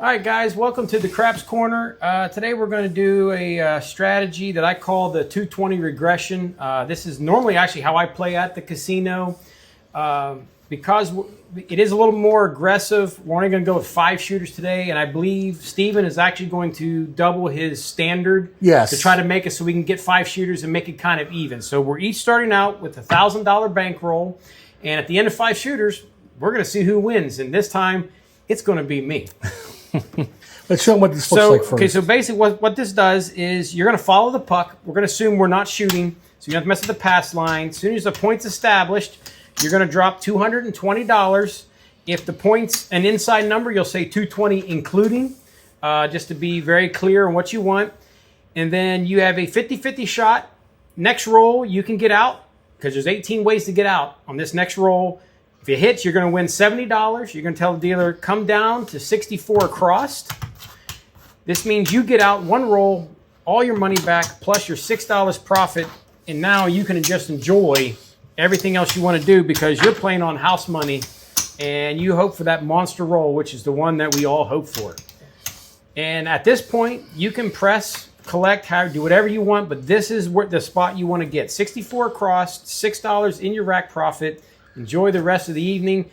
All right, guys, welcome to the Craps Corner. Today we're going to do a strategy that I call the 220 regression. This is normally actually how I play at the casino. Because it is a little more aggressive, we're only going to go with 5 shooters today, and I believe Steven is actually going to double his standard to try to make it so we can get 5 shooters and make it kind of even. So we're each starting out with a $1,000 bankroll, and at the end of 5 shooters, we're going to see who wins, and this time it's going to be me. Let's show them what this looks like first. Okay, so basically what this does is you're going to follow the puck. We're going to assume we're not shooting, so you don't have to mess with the pass line. As soon as the point's established, you're going to drop $220. If the point's an inside number, you'll say 220 including, just to be very clear on what you want. And then you have a 50-50 shot. Next roll, you can get out, because there's 18 ways to get out on this next roll. If it hits, you're going to win $70. You're going to tell the dealer, come down to 64 across. This means you get out one roll, all your money back, plus your $6 profit, and now you can just enjoy everything else you want to do because you're playing on house money, and you hope for that monster roll, which is the one that we all hope for. And at this point, you can press, collect, do whatever you want, but this is where the spot you want to get. 64 across, $6 in your rack profit. Enjoy the rest of the evening.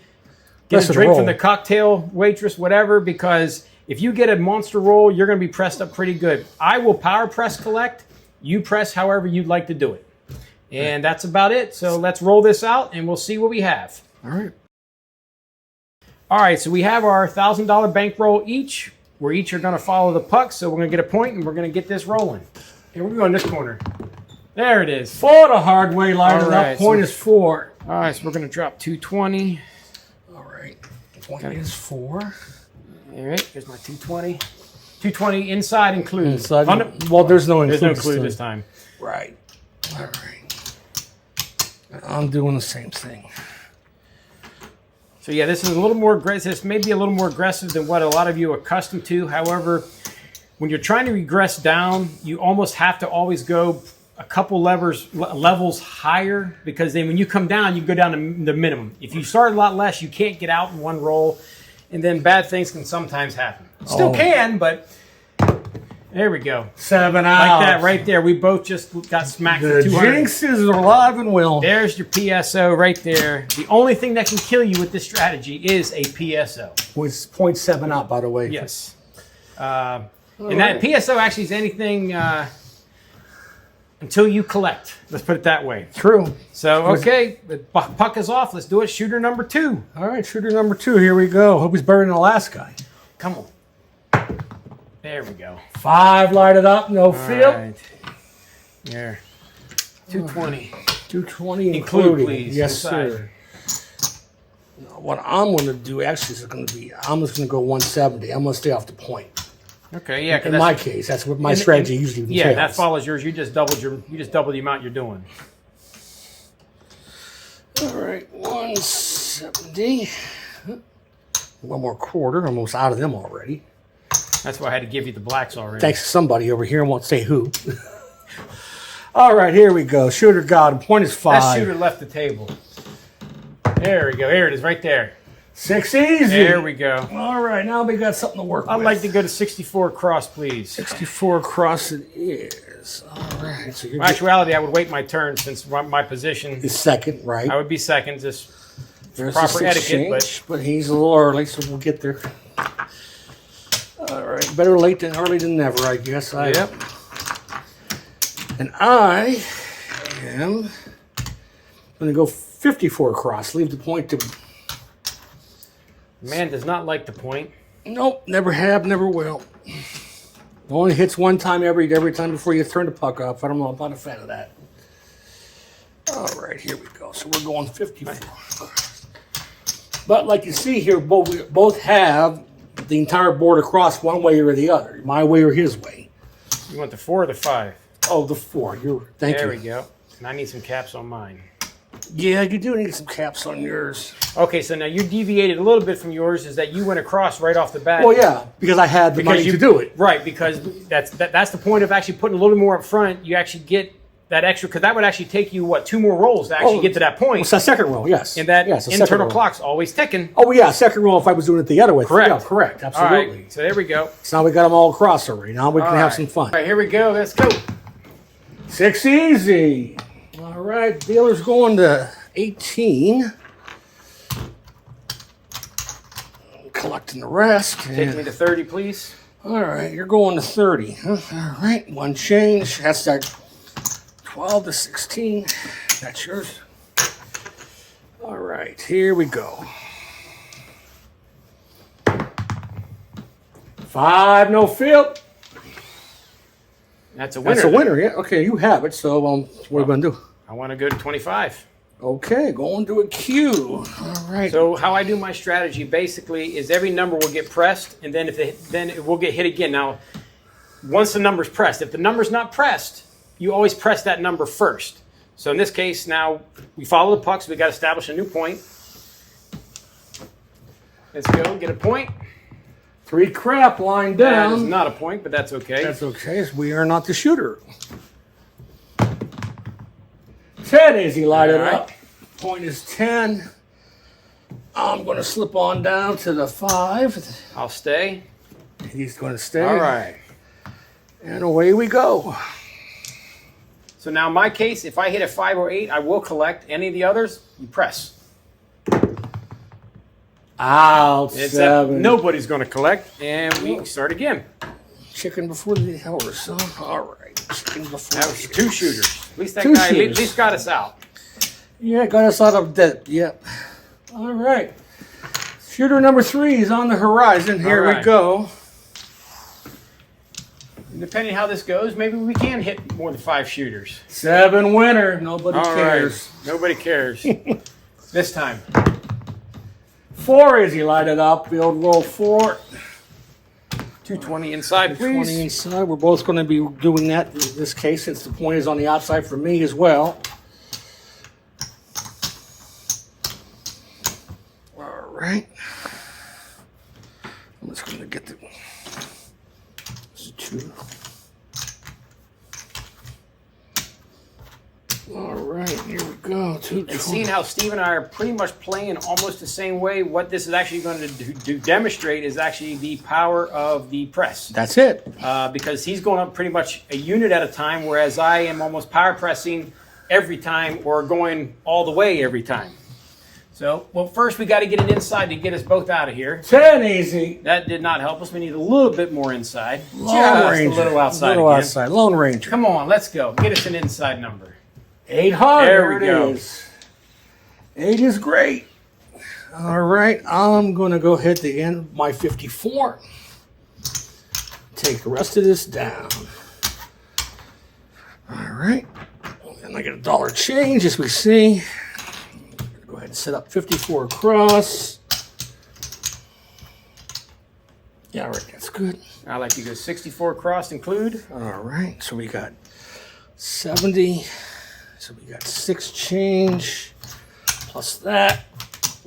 Get a drink from the cocktail waitress, whatever, because if you get a monster roll, you're going to be pressed up pretty good. I will power press collect. You press however you'd like to do it. And that's about it. So let's roll this out, and we'll see what we have. All right. All right, so we have our $1,000 bankroll each. We each are going to follow the puck, so we're going to get a point, and we're going to get this rolling. Here we go in this corner. There it is. 4 the hard way, line it up. Point is 4. All right, so we're going to drop 220. All right. Point is 4. All right, here's my 220. 220 inside include. Inside. Well, there's no include. There's no include this time. Right. All right. I'm doing the same thing. So yeah, this is a little more aggressive. This may be a little more aggressive than what a lot of you are accustomed to. However, when you're trying to regress down, you almost have to always go a couple levels higher, because then when you come down, you go down to the minimum. If you start a lot less, you can't get out in one roll, and then bad things can sometimes happen. Still can, but there we go. 7 out. Like that right there. We both just got smacked for 200. The jinxes are alive and well. There's your PSO right there. The only thing that can kill you with this strategy is a PSO. Was 0.7 out, by the way. Yes. And that PSO actually is anything until you collect. Let's put it that way. True. So, okay, the puck is off. Let's do it. Shooter number 2. All right, shooter number 2. Here we go. Hope he's better than the last guy. Come on. There we go. 5 lighted up, no field. Right. There. 220. 220 include, please. Yes, inside. sir. Now, what I'm going to do actually is going to be, I'm just going to go 170. I'm going to stay off the point. Okay, yeah. In my case, that's what my strategy usually entails. Yeah, that follows yours. You just doubled the amount you're doing. All right, 170. One more quarter. Almost out of them already. That's why I had to give you the blacks already. Thanks to somebody over here. I won't say who. All right, here we go. Shooter got him. Point is 5. That shooter left the table. There we go. Here it is, right there. 6 easy. There we go. All right, now we got something to work with. I'd like to go to 64 across, please. 64 across it is. All right. So in actuality, I would wait my turn since my position is second, right? I would be second, just there's proper etiquette. But he's a little early, so we'll get there. All right, better late than early than never, I guess. Yep. And I am going to go 54 across. Leave the point to... Man does not like the point. Nope, never have, never will. Only hits one time every time before you turn the puck off. I'm not a fan of that. All right, here we go. So we're going 54. But like you see here, we both have the entire board across one way or the other. My way or his way. You want the 4 or the 5? Oh, the 4. Thank you. There we go. And I need some caps on mine. Yeah, you do need some caps on yours. Okay, so now you deviated a little bit from yours, is that you went across right off the bat. Well, yeah, because I had the money to do it. Right, because that's the point of actually putting a little more up front. You actually get that extra, because that would actually take you, what, 2 more rolls to actually get to that point. It's a second roll, yes. And that yes, internal clock's always ticking. Oh, yeah, second roll if I was doing it the other way. Correct. Yeah, correct, absolutely. All right, so there we go. So now we got them all across already. Now we can have some fun. All right, here we go. Let's go. 6 easy. All right, dealer's going to 18. Collecting the rest. Take me to 30, please. All right, you're going to 30. Huh? All right, one change. That's that 12 to 16. That's yours. All right, here we go. 5, no fill. That's a winner. That's a winner, yeah. Okay, you have it. So what are we going to do? I want to go to 25. Okay, going to a Q. All right. So how I do my strategy basically is every number will get pressed, and then then it will get hit again. Now, once the number's pressed, if the number's not pressed, you always press that number first. So in this case, now we follow the puck, so we got to establish a new point. Let's go get a point. 3 crap lying That is down. not a point, but that's okay. That's okay. We are not the shooter. 10 easy, light it All right. up. Point is 10. I'm going to slip on down to the 5. I'll stay. He's going to stay. All right. And away we go. So now in my case, if I hit a 5 or 8, I will collect. Any of the others, you press. Out. Except 7. nobody's going to collect, and we start again. Chicken before the horse. Huh? All right. Chicken before That was the 2 shooters. At least that 2 guy at shooters. least got us out. Yeah, got us out of debt. Yep. All right. Shooter number 3 is on the horizon. Here All we right. go. Depending how this goes, maybe we can hit more than 5 shooters. 7 winner. Nobody All cares. right. Nobody cares. This time. 4 is he lighted up. Field roll 4. 220 inside, 20 please. inside. We're both going to be doing that in this case since the point is on the outside for me as well. All right. I'm just going to get the 2. All right, here we go. 220. And seeing how Steve and I are pretty much playing almost the same way, what this is actually going to demonstrate is actually the power of the press. That's it. Because he's going up pretty much a unit at a time, whereas I am almost power pressing every time or going all the way every time. So, well, first we got to get it inside to get us both out of here. 10 easy. That did not help us. We need a little bit more inside. Lone Just Ranger. a little outside little again. outside. Lone Ranger. Come on, let's go. Get us an inside number. 800. There we go. It is. 8 is great. All right, I'm going to go hit the end of my 54. Take the rest of this down. All right. And I get $1 change, as we see. Go ahead and set up 54 across. Yeah, all right, that's good. I like to go 64 across include. All right, so we got 70. So we got 6 change plus that.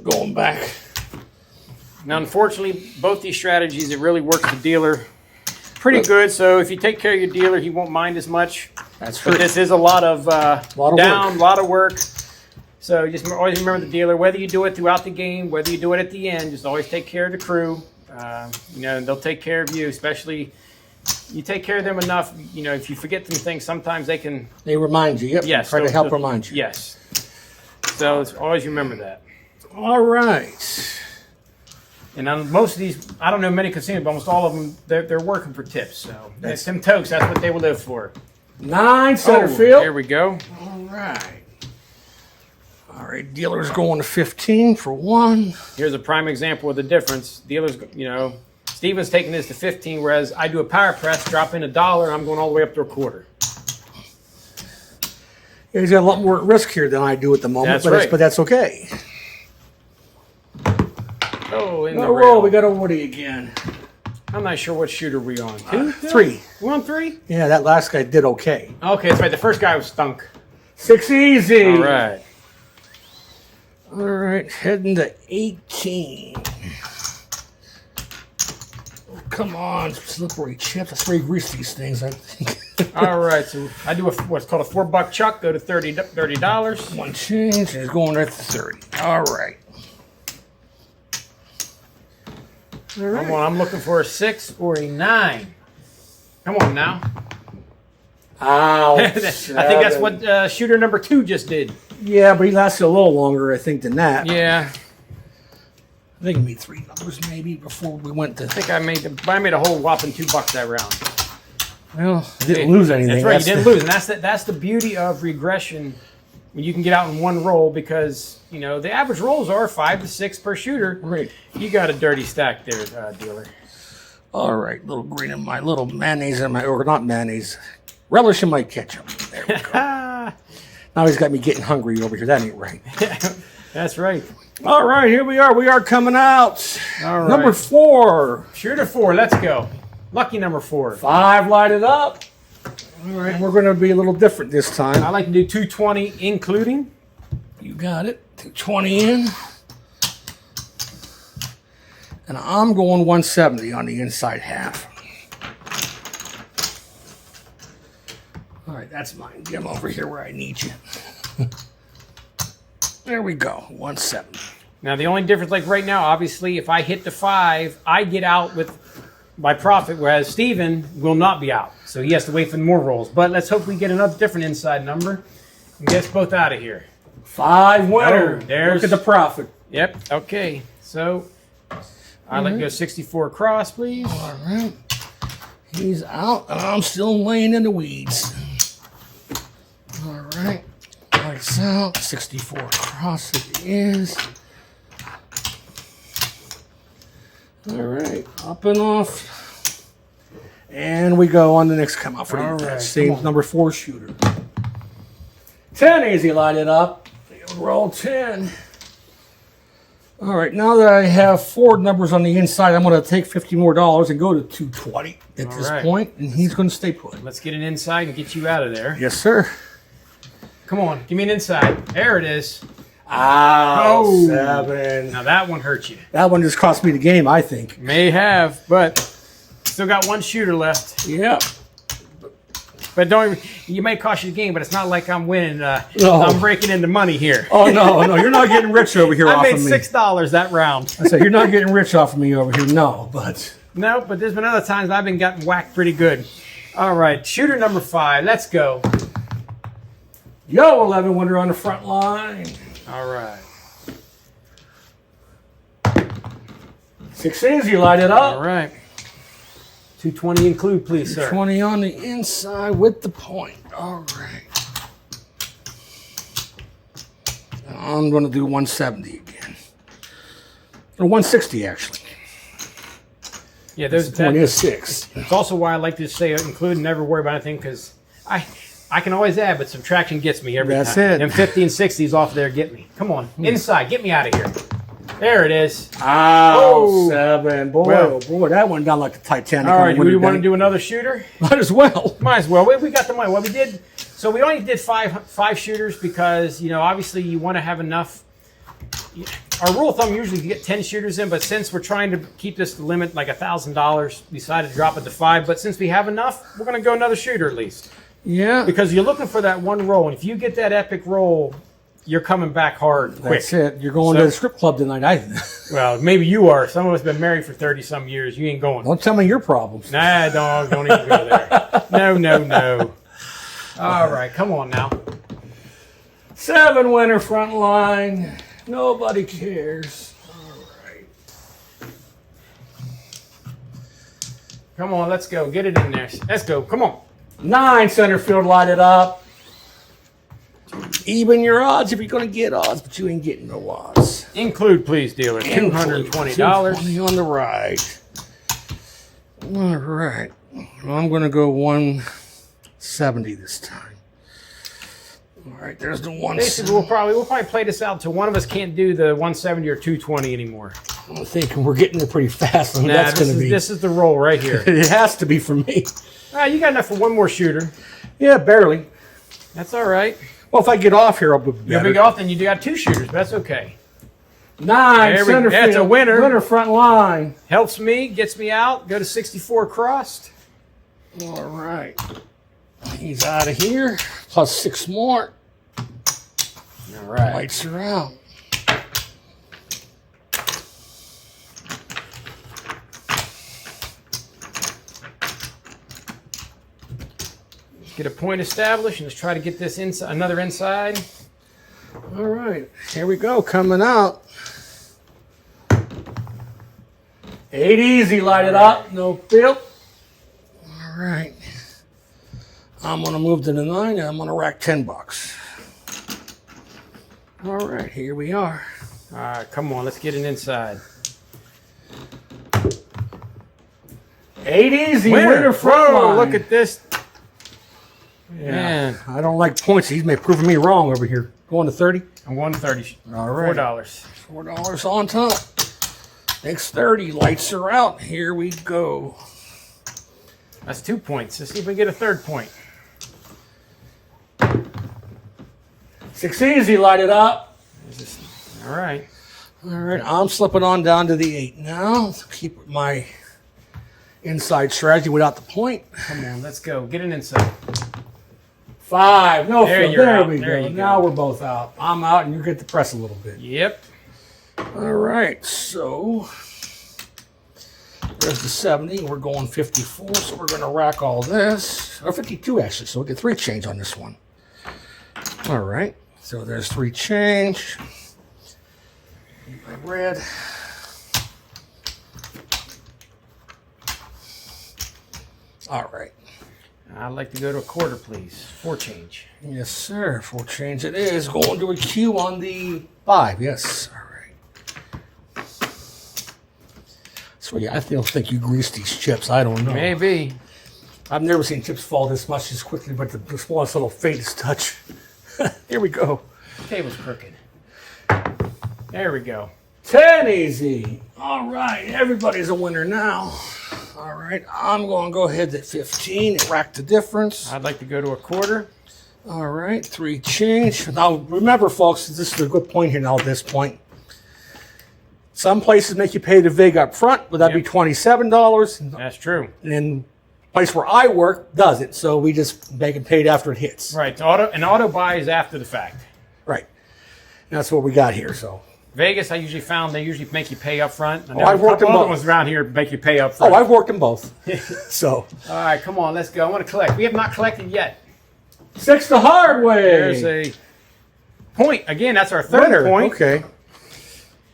Going back. Now, unfortunately, both these strategies, it really works the dealer pretty good. So if you take care of your dealer, he won't mind as much. That's But true. this is a lot of down, work. lot of work. So just always remember the dealer, whether you do it throughout the game, whether you do it at the end, just always take care of the crew. You know, they'll take care of you, especially you take care of them enough. You know, if you forget some things, sometimes they can. They remind you. Yep. Yes. Try to they'll- help they'll- remind you. Yes. So it's always remember that. All right. And on most of these, I don't know many casinos, but almost all of them, they're working for tips. So that's them tokes. That's what they will live for. 9 center Oh, field. Here we go. All right. All right. Dealer's going to 15 for 1. Here's a prime example of the difference. Dealers, you know, Steven's taking this to 15, whereas I do a power press, drop in $1, I'm going all the way up to a quarter. Yeah, he's got a lot more risk here than I do at the moment, That's right. but that's okay. Oh, in the Oh, rail. we got a Woody again. I'm not sure what shooter we on. 2? 3. We're on 3? Yeah, that last guy did okay. Okay, that's right. The first guy was stunk. 6 easy. All right. All right, heading to 18. Oh, come on, slippery chips. That's very greasy, these things, I think. All right, so I do what's called a $4 chuck. Go to $30. One change, and it's going right to 30. All right. All right. Come on, I'm looking for a 6 or a 9. Come on now. Ouch. I think that's what shooter number 2 just did. Yeah, but he lasted a little longer, I think, than that. Yeah. I think he made 3 numbers maybe before we went to. I think I made a whole whopping $2 that round. Well, I didn't lose anything. That's right, you didn't lose, and that's the beauty of regression when you can get out in one roll, because you know the average rolls are 5 to 6 per shooter. Right. You got a dirty stack there, dealer. All right, little green in my little mayonnaise in my, or not mayonnaise, relish in my ketchup. There we go. Now he's got me getting hungry over here. That ain't right. That's right. All right, here we are. We are coming out. All right. Number 4. Shooter 4. Let's go. Lucky number 4. 5 lighted up. All right, we're going to be a little different this time. I like to do 220 including. You got it. 220 in. And I'm going 170 on the inside half. All right, that's mine. Get him over here where I need you. There we go. 170. Now the only difference, like right now, obviously, if I hit the 5, I get out with my profit, whereas Steven will not be out. So he has to wait for more rolls. But let's hope we get another different inside number and get us both out of here. 5 winner. Oh, there's, look at the profit. Yep. Okay. So I'd like to go 64 across, please. All right. He's out, and I'm still laying in the weeds. All right. Lights out. 64 across it is. All right. Up and off. And we go on the next come out for All the right, same number 4 shooter. 10 easy lighted up. Roll 10. All right, now that I have 4 numbers on the inside, I'm going to take $50 more and go to 220 at this point, and he's going to stay put. Let's get an inside and get you out of there. Yes, sir. Come on, give me an inside. There it is. Oh, 7. Now that one hurt you. That one just cost me the game, I think. May have, but still got one shooter left. Yeah. But you may cost you the game, but it's not like I'm winning. No. I'm breaking into money here. Oh, no, you're not getting rich over here I off made of me. $6 that round. I said, you're not getting rich off of me over here, no, but... No, but there's been other times I've been getting whacked pretty good. All right, shooter number 5, let's go. Yo, 11 winner on the front line. All right. 6 easy, light it up. All right. 220 include, please, sir. 20 on the inside with the point. All right. I'm going to do 170 again. Or 160, actually. Yeah, there's The point is 6. It's also why I like to say include and never worry about anything, because I can always add, but subtraction gets me every time. That's it. And 50 and 60s off there get me. Come on, inside, get me out of here. There it is. Oh, 7. Boy, Well. oh boy, that went down like the Titanic. All on right, the do we winter want to day. do another shooter? Might as well. Might as well. We got the money. Well, we did. So we only did five shooters because, you know, obviously you want to have enough. Our rule of thumb usually you get 10 shooters in, but since we're trying to keep this to limit like $1,000, we decided to drop it to 5. But since we have enough, we're going to go another shooter at least. Yeah. Because you're looking for that one roll, and if you get that epic roll, you're coming back hard quick. That's it. You're going to the strip club tonight, I think. Well, maybe you are. Some of us been married for 30-some years. You ain't going. Don't tell me your problems. Nah, dog, don't even go there. No. All right, come on now. 7 winner front line. Nobody cares. All right. Come on, let's go. Get it in there. Let's go. Come on. 9 center field lighted up. Even your odds if you're going to get odds, but you ain't getting no odds. Include, please, dealer. $220. $220 on the right. All right. Well, I'm going to go 170 this time. All right, there's the 170. Basically, we'll probably play this out until one of us can't do the 170 or 220 anymore. I'm thinking we're getting there pretty fast. Nah, that's going to be. This is the roll right here. It has to be for me. All right, you got enough for one more shooter. Yeah, barely. That's all right. Well, if I get off here, I'll be better. You'll be off, then you got 2 shooters, but that's okay. 9 There we center go. That's field. a winner. Winner front line. Helps me, gets me out. Go to 64 crossed. All right. He's out of here. Plus 6 more. All right. Lights are out. Get a point established and let's try to get this inside, another inside. All right, here we go, coming out. 8 easy, light it up, no feel. All right, I'm gonna move to the 9 and I'm gonna rack $10. All right, here we are. All right, come on, let's get it inside. 8 easy, winner front line. Look at this. Yeah, Man. I don't like points. He's proving me wrong over here. Going to 30? I'm going to 30. All right. $4. $4 on top. Next 30. Lights are out. Here we go. That's 2 points. Let's see if we get a third point. 6 easy. Light it up. All right. All right. I'm slipping on down to the 8 now. Let's keep my inside strategy without the point. Come on, let's go. Get an inside. 5. No, there we go. Now we're both out. I'm out, and you get to press a little bit. Yep. All right. So there's the 70. We're going 54. So we're going to rack all this. Or 52 actually. So we'll get 3 change on this one. All right. So there's 3 change. My red. All right. I'd like to go to a quarter, please. 4 change. Yes, sir. 4 change it is. Going to a Q on the 5. Yes. All right. So yeah, I don't think you grease these chips. I don't know. Maybe. I've never seen chips fall this much as quickly, but the smallest little faintest touch. Here we go. The table's crooked. There we go. 10 easy. All right. Everybody's a winner now. All right, I'm going to go ahead at 15 and rack the difference. I'd like to go to a quarter. All right, 3 change. Now, remember, folks, this is a good point here now at this point. Some places make you pay the VIG up front, but that'd be $27. That's true. And the place where I work doesn't, so we just make it paid after it hits. Right, an auto buy is after the fact. Right. And that's what we got here, so. Vegas, I usually found they usually make you pay up front. I've worked in both. Ones around here make you pay up front. Oh, I've worked in both. So. All right, come on, let's go. I want to collect. We have not collected yet. 6 the hard way. There's a point. Again, that's our third Winner. point. Okay.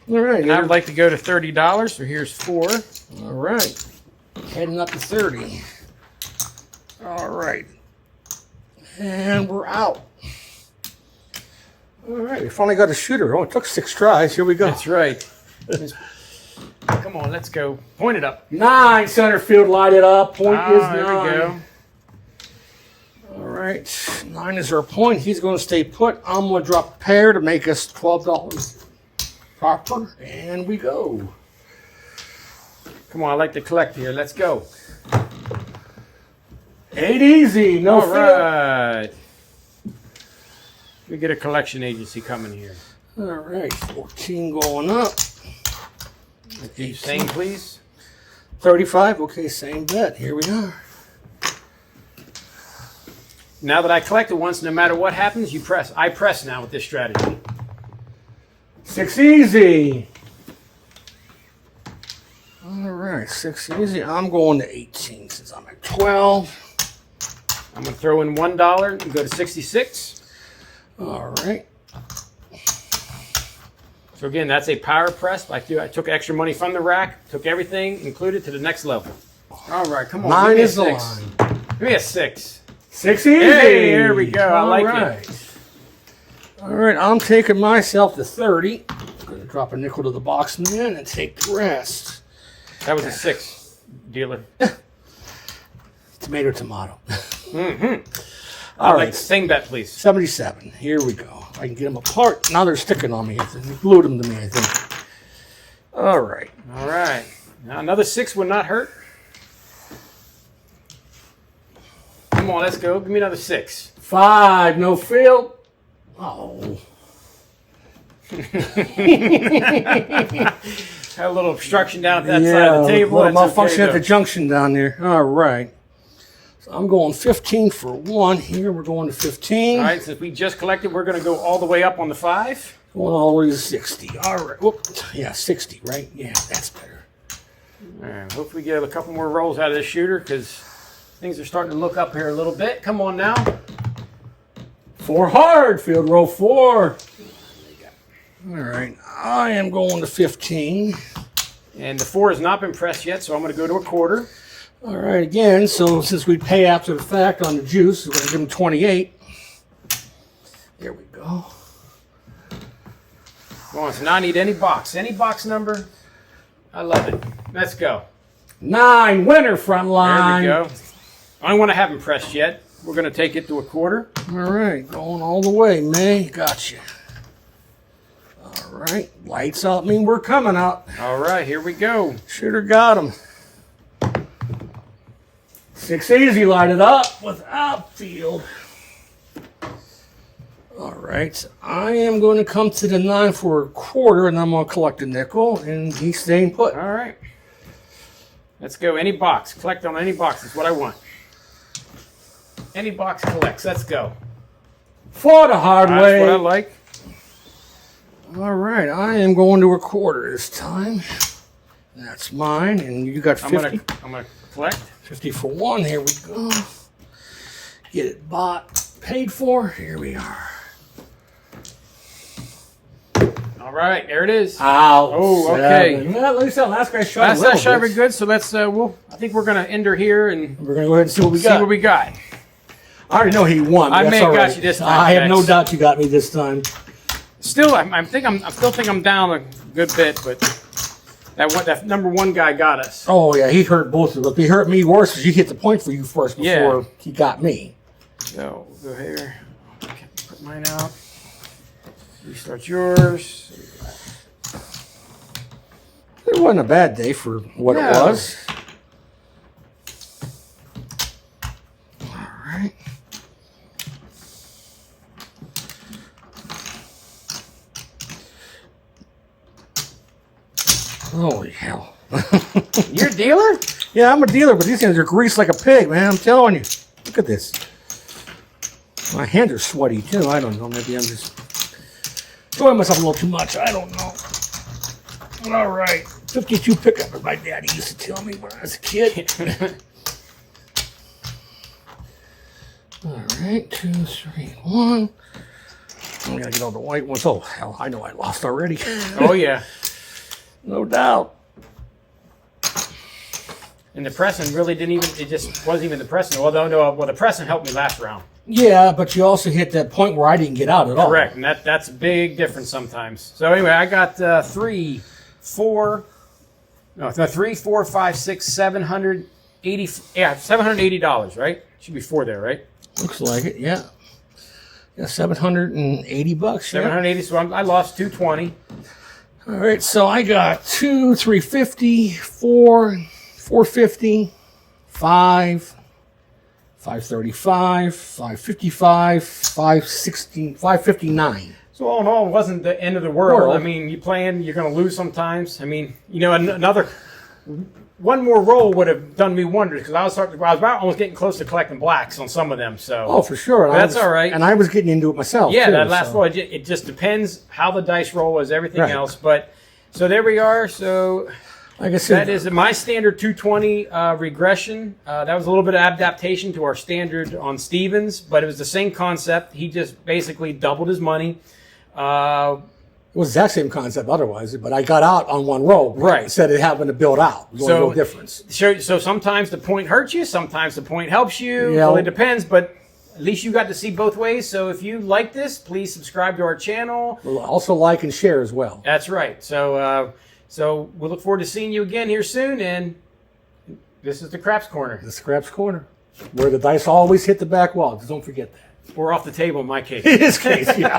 All right. And I'd like to go to $30, so here's 4. All right. Heading up to 30. All right. And we're out. All right, we finally got a shooter. Oh, it took 6 tries. Here we go. That's right. Come on, let's go. Point it up. 9, center field, light it up. Point is 9. There we go. All right, 9 is our point. He's going to stay put. I'm going to drop a pair to make us $12 proper. And we go. Come on, I like to collect here. Let's go. 8 easy. No All field. right. We get a collection agency coming here. All right, 14 going up. Same, please. 35. Okay, same bet. Here we are. Now that I collected once, no matter what happens, you press. I press now with this strategy. 6 easy. All right, 6 easy. I'm going to 18 since I'm at 12. I'm going to throw in $1 and go to 66. All right. So again, that's a power press. I took extra money from the rack, took everything, included to the next level. All right, come on. 9 is the line. Give me a 6. 6 easy. Hey, here we go. I like it. All right, I'm taking myself to 30. I'm going to drop a nickel to the box man and take the rest. That was a 6, dealer. Tomato. Mm-hmm. All right, right, sing bet, please. 77. Here we go. I can get them apart. Now they're sticking on me. They glued them to me, I think. All right. All right. Now another 6 would not hurt. Come on, let's go. Give me another 6. 5, no field. Oh. Had a little obstruction down at that side of the table. A little That's malfunction okay, at the junction down there. All right. So I'm going 15 for 1 here. We're going to 15. All right, since we just collected, we're going to go all the way up on the 5. Going all the way to 60. All right. Whoop. Yeah, 60, right? Yeah, that's better. All right, hopefully we get a couple more rolls out of this shooter because things are starting to look up here a little bit. Come on now. 4 hard. Field roll 4. All right. I am going to 15. And the 4 has not been pressed yet, so I'm going to go to a quarter. All right, again, so since we pay after the fact on the juice, we're going to give him 28. There we go. Come on, so now I need any box number. I love it. Let's go. 9, winner front line. There we go. I don't want to have them pressed yet. We're going to take it to a quarter. All right, going all the way, May. Gotcha. All right, lights out mean we're coming out. All right, here we go. Should have got him. 6 easy, light it up with outfield. All right, so I am going to come to the 9 for a quarter, and I'm going to collect a nickel, and he's staying put. All right. Let's go. Any box. Collect on any box is what I want. Any box collects. Let's go. For the hard way. That's what I like. All right, I am going to a quarter this time. That's mine, and you got 50. I'm gonna collect. 50 for 1. Here we go. Get it bought, paid for. Here we are. All right, there it is. Ow. Oh, okay. Well, at least that last guy shot Last shot very good. So let's. I think we're gonna end her here and we're gonna go ahead and see what we see got. what we got. I already know he won. I That's may have all got right. you this time. I have no Max. doubt you got me this time. Still, I still think I'm down a good bit, but that number 1 guy got us. Oh yeah, he hurt both of us. He hurt me worse because he hit the point for you first before Yeah. he got me. So we'll go here. Okay, put mine out. Restart yours. It wasn't a bad day for what it No. was. All right. Holy hell. You're a dealer? Yeah, I'm a dealer, but these things are greased like a pig, man. I'm telling you. Look at this. My hands are sweaty, too. I don't know. Maybe I'm just enjoying myself a little too much. I don't know. All right. 52 pickup, as my daddy used to tell me when I was a kid. All right. 2, 3, 1. I'm going to get all the white ones. Oh, hell. I know I lost already. Oh yeah. No doubt. And the pressing really didn't even. It just wasn't even the pressing. Although no, well, the pressing helped me last round. Yeah, but you also hit that point where I didn't get out at all. Correct, and that's a big difference sometimes. So anyway, I got 3, 4, 5, 6, 780. Yeah, $780. Right? Should be 4 there, right? Looks like it, yeah. Yeah, $780. Yeah. 780. So I lost 220. All right, so I got 2, 350, 4, 450, 5, 535, 555, 560, 559. So all in all, it wasn't the end of the world. I mean, you're going to lose sometimes. I mean, one more roll would have done me wonders because I was about almost getting close to collecting blacks on some of them. So Oh, for sure. And that's all right. And I was getting into it myself. Yeah, too, that last so. roll, it just depends how the dice roll is, everything Right. else. But so there we are. So Like I said, that is my standard 220 regression. That was a little bit of adaptation to our standard on Stevens, but it was the same concept. He just basically doubled his money. it was the exact same concept otherwise, but I got out on one roll. Right. Instead of having to build out. It was only no difference. So sometimes the point hurts you, sometimes the point helps you. Yeah. Well, it depends, but at least you got to see both ways. So if you like this, please subscribe to our channel. We'll also like and share as well. That's right. So we look forward to seeing you again here soon. And this is the Craps Corner. The Scraps Corner, where the dice always hit the back wall. Just don't forget that. Or off the table in my case. In this case, yeah.